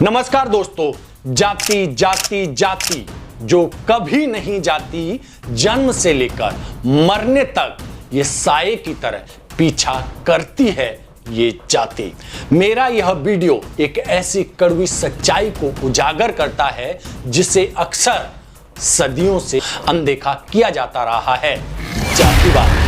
नमस्कार दोस्तों, जाति जाति जाति जो कभी नहीं जाती, जन्म से लेकर मरने तक ये साये की तरह पीछा करती है ये जाति। मेरा यह वीडियो एक ऐसी कड़वी सच्चाई को उजागर करता है जिसे अक्सर सदियों से अनदेखा किया जाता रहा है, जातिवाद।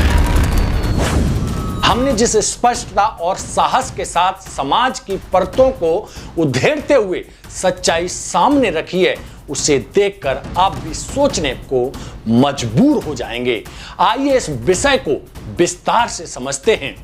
हमने जिस स्पष्टता और साहस के साथ समाज की परतों को उधेड़ते हुए सच्चाई सामने रखी है, उसे देखकर आप भी सोचने को मजबूर हो जाएंगे। आइए इस विषय को विस्तार से समझते हैं।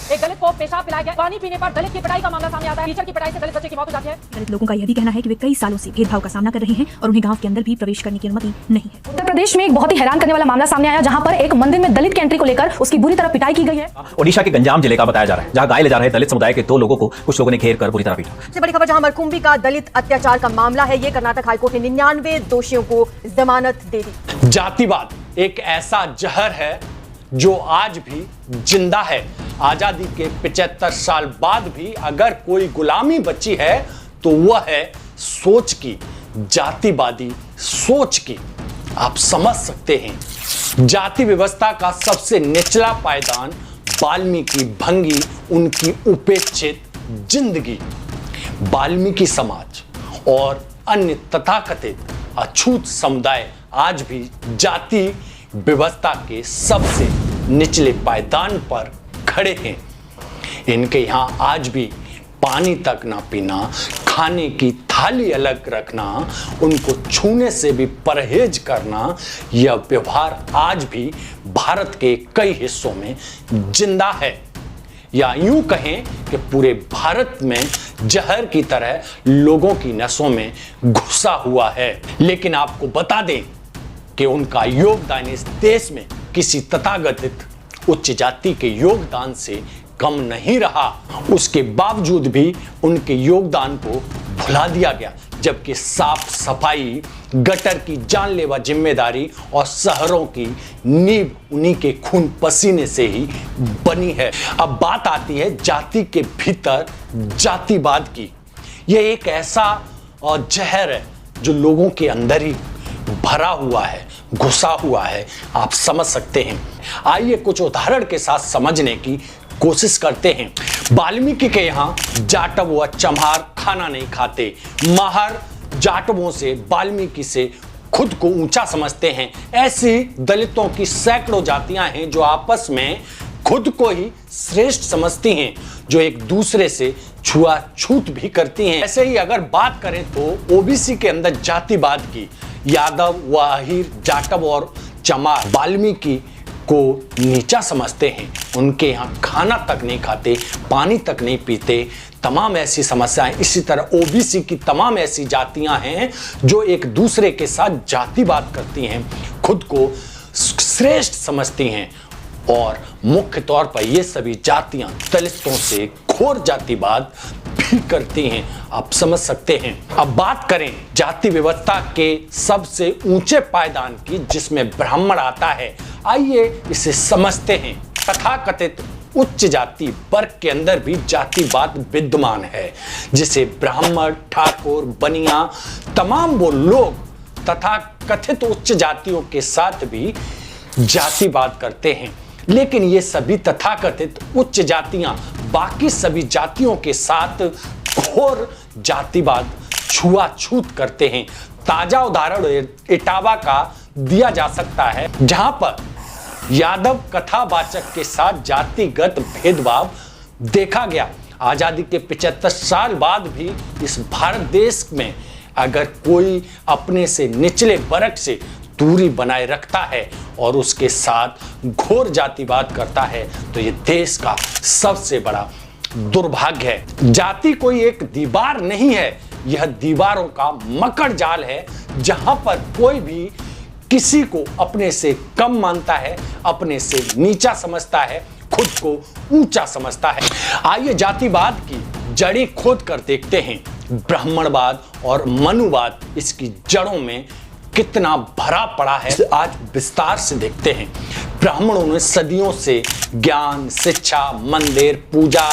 एक दलित को पेशाब पिलाया गया, पानी पीने पर दलित की पिटाई का मामला सामने आता है। टीचर की पिटाई से दलित बच्चे की मौत हो जाती है। दलित लोगों का यह भी कहना है कि वे कई सालों से भेदभाव का सामना कर रहे हैं और उन्हें गांव के अंदर भी प्रवेश करने की अनुमति नहीं है। उत्तर प्रदेश में एक बहुत ही हैरान करने वाला मामला सामने आया, जहां पर एक मंदिर में दलित की एंट्री को लेकर उसकी बुरी तरह पिटाई की गई है। ओडिशा के गंजाम जिले का बताया जा रहा है, जहां गाय ले जा रहे दलित समुदाय के 2 लोगों को कुछ लोगों ने घेर कर बुरी तरह पीटा। सबसे बड़ी खबर, जहां मरकुंबी का दलित अत्याचार का मामला है, ये कर्नाटक हाईकोर्ट ने 99 दोषियों को जमानत दे दी। जातिवाद एक ऐसा जहर है जो आज भी जिंदा है। आजादी के 75 साल बाद भी अगर कोई गुलामी बची है तो वह है सोच की, जातिवादी सोच की। आप समझ सकते हैं, जाति व्यवस्था का सबसे निचला पायदान वाल्मीकि भंगी, उनकी उपेक्षित जिंदगी। वाल्मीकि समाज और अन्य तथाकथित अछूत समुदाय आज भी जाति व्यवस्था के सबसे निचले पायदान पर खड़े हैं। इनके यहाँ आज भी पानी तक ना पीना, खाने की थाली अलग रखना, उनको छूने से भी परहेज करना, यह व्यवहार आज भी भारत के कई हिस्सों में जिंदा है। या यूं कहें कि पूरे भारत में जहर की तरह लोगों की नसों में घुसा हुआ है। लेकिन आपको बता दें कि उनका योगदान इस देश में किसी तथाकथित उच्च जाति के योगदान से कम नहीं रहा। उसके बावजूद भी उनके योगदान को भुला दिया गया, जबकि साफ सफाई, गटर की जानलेवा जिम्मेदारी और शहरों की नींव उन्हीं के खून पसीने से ही बनी है। अब बात आती है जाति के भीतर जातिवाद की। यह एक ऐसा जहर है जो लोगों के अंदर ही भरा हुआ है, घुसा हुआ है। आप समझ सकते हैं। आइए कुछ उदाहरण के साथ समझने की कोशिश करते हैं। वाल्मीकि के यहाँ जाटव व चमार खाना नहीं खाते। माहर जाटवों से, वाल्मीकि से खुद को ऊंचा समझते हैं। ऐसी दलितों की सैकड़ों जातियां हैं जो आपस में खुद को ही श्रेष्ठ समझती हैं, जो एक दूसरे से छुआछूत भी करती हैं। ऐसे ही अगर बात करें तो ओबीसी के अंदर जातिवाद की, यादव व अहीर, जाटव और चमार वाल्मीकि को नीचा समझते हैं। उनके यहाँ खाना तक नहीं खाते, पानी तक नहीं पीते। तमाम ऐसी समस्याएं, इसी तरह ओबीसी की तमाम ऐसी जातियां हैं जो एक दूसरे के साथ जातिवाद करती हैं, खुद को श्रेष्ठ समझती हैं। और मुख्य तौर पर ये सभी जातियां दलितों से घोर जातिवाद भी करती हैं। आप समझ सकते हैं। अब बात करें जाति व्यवस्था के सबसे ऊंचे पायदान की, जिसमें ब्राह्मण आता है। आइए इसे समझते हैं। तथाकथित उच्च जाति वर्ग के अंदर भी जातिवाद विद्यमान है, जिसे ब्राह्मण, ठाकुर, बनिया, तमाम वो लोग तथाकथित उच्च जातियों के साथ भी जातिवाद करते हैं। लेकिन ये सभी तथाकथित उच्च जातियां बाकी सभी जातियों के साथ घोर जातिवाद, छुआछूत करते हैं। ताजा उदाहरण इटावा का दिया जा सकता है, जहां पर यादव कथावाचक के साथ जातिगत भेदभाव देखा गया। आजादी के 75 साल बाद भी इस भारत देश में अगर कोई अपने से निचले वर्ग से दूरी बनाए रखता है और उसके साथ घोर जातिवाद करता है, तो ये देश का सबसे बड़ा दुर्भाग्य है। जाति कोई एक दीवार नहीं है, यह दीवारों का मकड़ जाल है, जहां पर कोई भी किसी को अपने से कम मानता है, अपने से नीचा समझता है, खुद को ऊंचा समझता है। आइए जातिवाद की जड़ी खोद कर देखते हैं। ब्राह्मणवाद और मनुवाद इसकी जड़ों में कितना भरा पड़ा है, आज विस्तार से देखते हैं। ब्राह्मणों ने सदियों से ज्ञान, शिक्षा, मंदिर, पूजा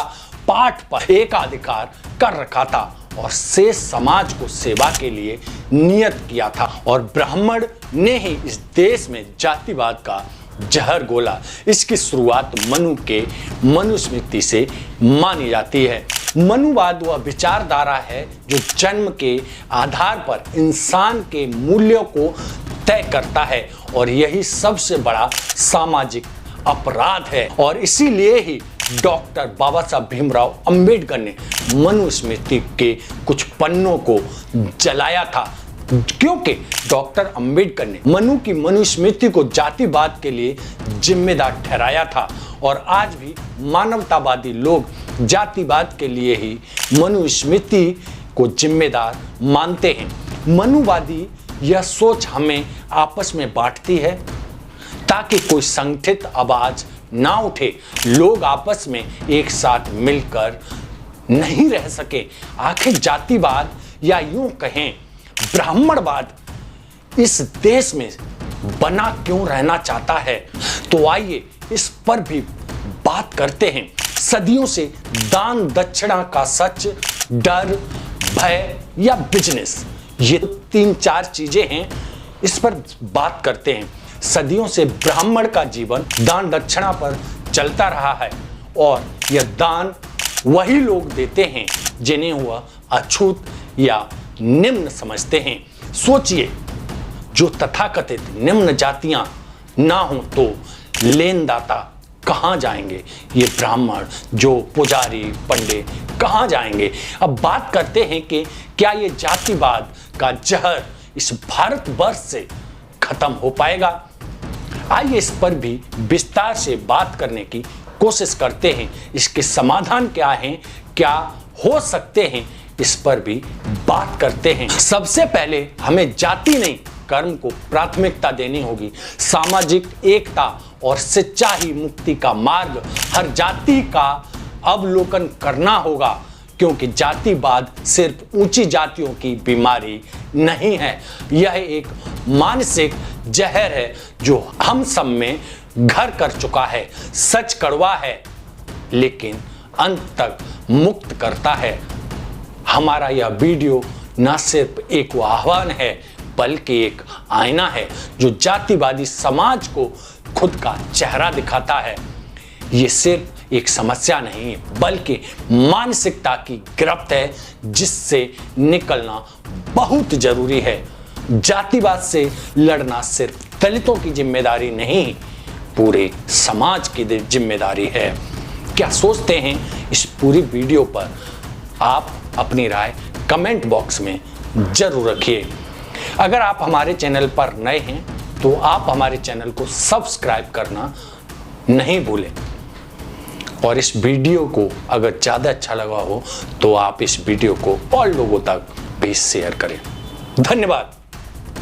पाठ पर एकाधिकार कर रखा था और शेष समाज को सेवा के लिए नियत किया था। और ब्राह्मण ने ही इस देश में जातिवाद का जहर घोला। इसकी शुरुआत मनु के मनुस्मृति से मानी जाती है। मनुवाद वह विचारधारा है जो जन्म के आधार पर इंसान के मूल्यों को तय करता है और यही सबसे बड़ा सामाजिक अपराध है। और इसीलिए ही डॉक्टर बाबा साहब भीमराव अंबेडकर ने मनुस्मृति के कुछ पन्नों को जलाया था, क्योंकि डॉक्टर अंबेडकर ने मनु की मनुस्मृति को जातिवाद के लिए जिम्मेदार ठहराया था। और आज भी मानवतावादी लोग जातिवाद के लिए ही मनुस्मृति को जिम्मेदार मानते हैं। मनुवादी यह सोच हमें आपस में बांटती है ताकि कोई संगठित आवाज ना उठे, लोग आपस में एक साथ मिलकर नहीं रह सके। आखिर जातिवाद या यूं कहें ब्राह्मणवाद इस देश में बना क्यों रहना चाहता है? तो आइए इस पर भी बात करते हैं। सदियों से दान दक्षिणा का सच, डर, भय या बिजनेस, ये 3-4 चीजें हैं, इस पर बात करते हैं। सदियों से ब्राह्मण का जीवन दान दक्षिणा पर चलता रहा है और यह दान वही लोग देते हैं जिन्हें वह अछूत या निम्न समझते हैं। सोचिए, जो तथाकथित निम्न जातियां ना हो तो लेनदाता कहां जाएंगे? ये ब्राह्मण जो पुजारी पंडित कहां जाएंगे? अब बात करते हैं कि क्या ये जातिवाद का जहर इस भारतवर्ष से खत्म हो पाएगा? आइए इस पर भी विस्तार से बात करने की कोशिश करते हैं। इसके समाधान क्या हैं, क्या हो सकते हैं, इस पर भी बात करते हैं। सबसे पहले हमें जाति नहीं, कर्म को प्राथमिकता देनी होगी। सामाजिक एकता और शिक्षा ही मुक्ति का मार्ग हर जाति का अवलोकन करना होगा, क्योंकि जातिवाद सिर्फ ऊंची जातियों की बीमारी नहीं है, यह एक मानसिक जहर है जो हम सब में घर कर चुका है। सच कड़वा है लेकिन अंत तक मुक्त करता है। हमारा यह वीडियो न सिर्फ एक आह्वान है बल्कि एक आईना है जो जातिवादी समाज को खुद का चेहरा दिखाता है। ये सिर्फ एक समस्या नहीं है बल्कि मानसिकता की गिरफ्त है जिससे निकलना बहुत जरूरी है। जातिवाद से लड़ना सिर्फ दलितों की जिम्मेदारी नहीं, पूरे समाज की जिम्मेदारी है। क्या सोचते हैं इस पूरी वीडियो पर? आप अपनी राय कमेंट बॉक्स में जरूर रखिए। अगर आप हमारे चैनल पर नए हैं तो आप हमारे चैनल को सब्सक्राइब करना नहीं भूलें और इस वीडियो को अगर ज़्यादा अच्छा लगा हो तो आप इस वीडियो को और लोगों तक भी शेयर करें। धन्यवाद।